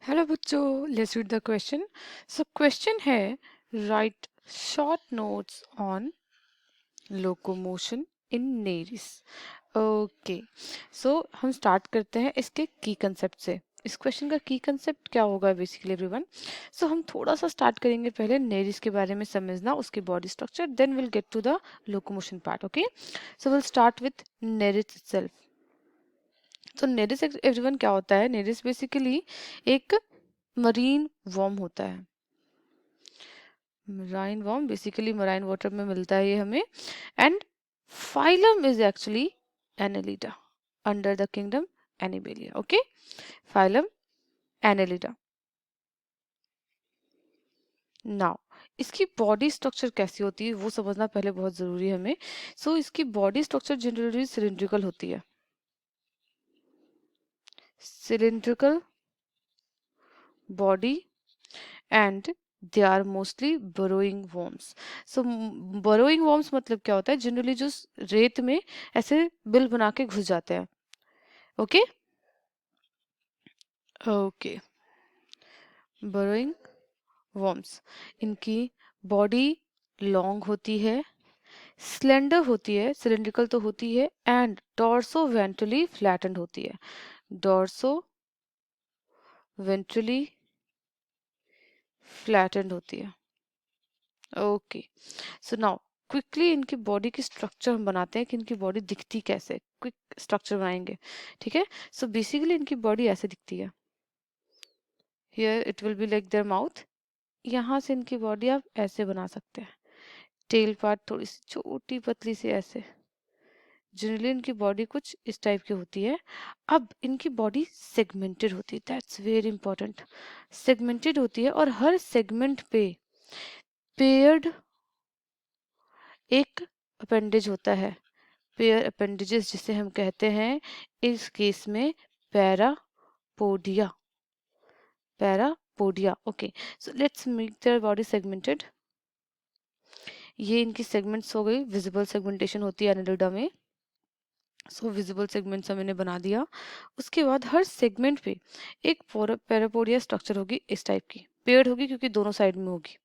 Hello बच्चों, let's read the question. So question है, write short notes on locomotion in Nereis. Okay, so हम start करते हैं इसके की कंसेप्ट से। इस क्वेश्चन का की कंसेप्ट क्या होगा बेसिकली एवरीवन? सो हम थोड़ा सा स्टार्ट करेंगे पहले नेरिस के बारे में समझना, उसके body structure, then will get to the locomotion part. Okay, so will start with Nereis itself. तो नेरिस एवरीवन क्या होता है? नेरिस बेसिकली एक मरीन वर्म होता है। Marine worm basically marine water में मिलता है ये हमें। And phylum is actually Annelida under the kingdom Animalia. Okay, phylum Annelida. Now इसकी बॉडी स्ट्रक्चर कैसी होती है वो समझना पहले बहुत जरूरी है हमें। सो इसकी बॉडी स्ट्रक्चर जनरली सिलिंड्रिकल होती है। Cylindrical body and they are mostly burrowing worms। So burrowing worms मतलब क्या होता है? जनरली जो रेत में ऐसे बिल बना के घुस जाते हैं। Okay okay, burrowing worms। इनकी बॉडी लॉन्ग होती है, स्लेंडर होती है, सिलिंड्रिकल तो होती है, एंड डॉर्सो वेंट्रली फ्लैटेंड होती है। डॉर्सो वेंट्रली फ्लैटेंड होती है। ओके, सो नाउ क्विकली इनकी बॉडी की स्ट्रक्चर हम बनाते हैं कि इनकी बॉडी दिखती कैसे। क्विक स्ट्रक्चर बनाएंगे, ठीक है? सो बेसिकली इनकी बॉडी ऐसे दिखती है। Here it will be like their mouth. यहाँ से इनकी बॉडी आप ऐसे बना सकते हैं। टेल पार्ट थोड़ी सी छोटी पतली सी ऐसे। जनरली इनकी बॉडी कुछ इस टाइप की होती है। अब इनकी बॉडी सेगमेंटेड होती है, दैट्स वेरी इंपॉर्टेंट। सेगमेंटेड होती है और हर सेगमेंट पे पेयर्ड एक अपेंडेज होता है। पेयर अपेंडेजेस जिसे हम कहते हैं इस केस में parapodia. Parapodia. Okay, so let's make their body segmented. ये इनकी सेगमेंट्स हो गई, विजिबल सेगमेंटेशन होती है एनालिडा में। सो विजिबल सेगमेंट्स हमने बना दिया। उसके बाद हर सेगमेंट पे एक पैरापोडिया स्ट्रक्चर होगी इस टाइप की, पेयर्ड होगी क्योंकि दोनों साइड में होगी।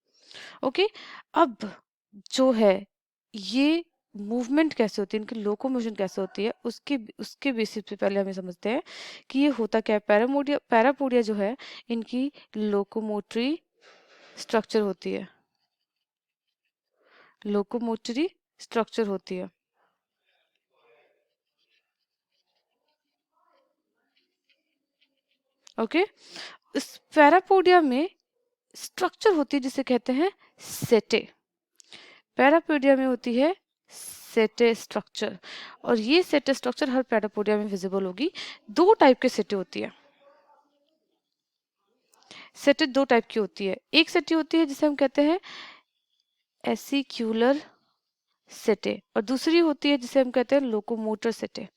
ओके, अब जो है ये मूवमेंट कैसे होती है, इनकी लोकोमोशन कैसे होती है, उसके उसके बेसिस पे पहले हमें समझते हैं कि ये होता क्या है। पैरापोडिया जो है इनकी लोकोमोटरी स्ट्रक्चर होती है। लोकोमोटरी स्ट्रक्चर होती है। ओके, इस पैरापोडिया में स्ट्रक्चर होती है जिसे कहते हैं सेटे। पैरापोडिया में होती है सेटे स्ट्रक्चर, और ये सेटे स्ट्रक्चर हर पैरापोडिया में विजिबल होगी। दो टाइप के सेटे होती है। सेटे दो टाइप की होती है। एक सेटे होती है जिसे हम कहते हैं एसिक्यूलर सेटे, और दूसरी होती है जिसे हम कहते हैं लोकोमोटर सेटे।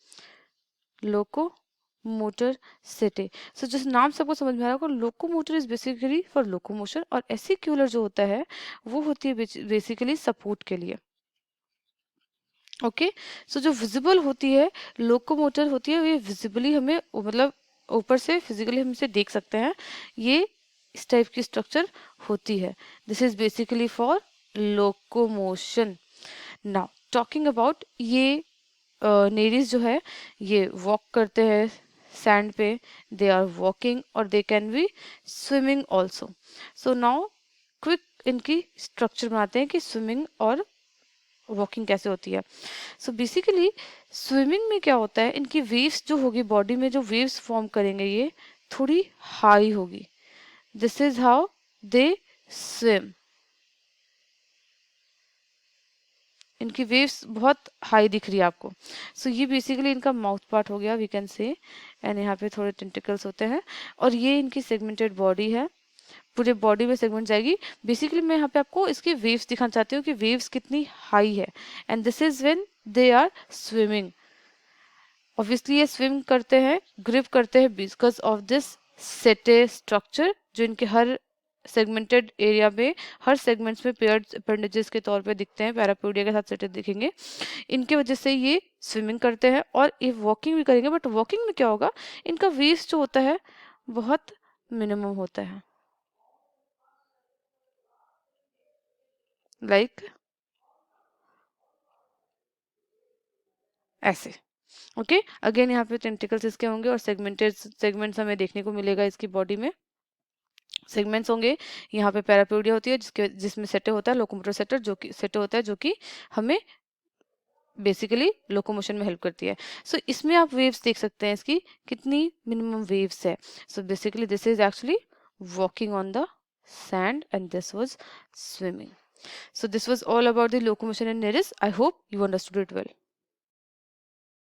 लोकोमोटर सेटे। सो जिस नाम सबको समझ में आ रहा होगा, locomotor is basically for locomotion, और एसिक्यूलर जो होता है वो होती है बेसिकली सपोर्ट के लिए। ओके, सो जो विजिबल होती है लोकोमोटर होती है, ये विजिबली हमें मतलब ऊपर से फिजिकली हम इसे देख सकते हैं। ये इस टाइप की स्ट्रक्चर होती है। This is basically for locomotion. Now talking about ये नेरीज जो है ये वॉक करते हैं सैंड पे, दे आर वॉकिंग, और they can be swimming also. So now quick इनकी स्ट्रक्चर बनाते हैं कि स्विमिंग और वॉकिंग कैसे होती है। सो बेसिकली स्विमिंग में क्या होता है, इनकी वेव्स जो होगी बॉडी में, जो वेव्स फॉर्म करेंगे ये थोड़ी हाई होगी। This is how they swim. इनकी वेव्स बहुत हाई दिख रही है आपको। सो ये बेसिकली इनका माउथ पार्ट हो गया, वी कैन से। एंड यहाँ पे थोड़े टेंटिकल्स होते हैं, और ये इनकी सेगमेंटेड बॉडी है। पूरे बॉडी में सेगमेंट जाएगी। बेसिकली मैं यहाँ पे आपको इसकी वेव्स दिखाना चाहती हूँ कि वेव्स कितनी हाई है। And this is when they are swimming. Obviously ये स्विम करते हैं, ग्रिप करते हैं because of this setae structure, जो इनके हर सेगमेंटेड एरिया में, हर सेगमेंट्स में पेयर्ड अपेंडेजेस के तौर पे दिखते हैं। पैरापोडिया के साथ सेटे दिखेंगे। इनके वजह से ये स्विमिंग करते हैं और ये वॉकिंग भी करेंगे। बट वॉकिंग में क्या होगा, इनका वेव्स जो होता है बहुत मिनिमम होता है, लाइक ऐसे। ओके, अगेन यहाँ पे टेंटिकल्स इसके होंगे और सेगमेंट्स हमें देखने को मिलेगा इसकी बॉडी में। सेगमेंट्स होंगे, यहाँ पे पैरापोडिया होती है जिसमें सेटे होता है लोकोमोटर सेटर, जो कि सेटे होता है जो कि हमें बेसिकली लोकोमोशन में हेल्प करती है। सो इसमें आप वेव्स देख सकते हैं, इसकी कितनी मिनिमम वेव्स है। So basically this is actually walking on the sand and this was swimming. So this was all about the locomotion in Nereis. I hope you understood it well.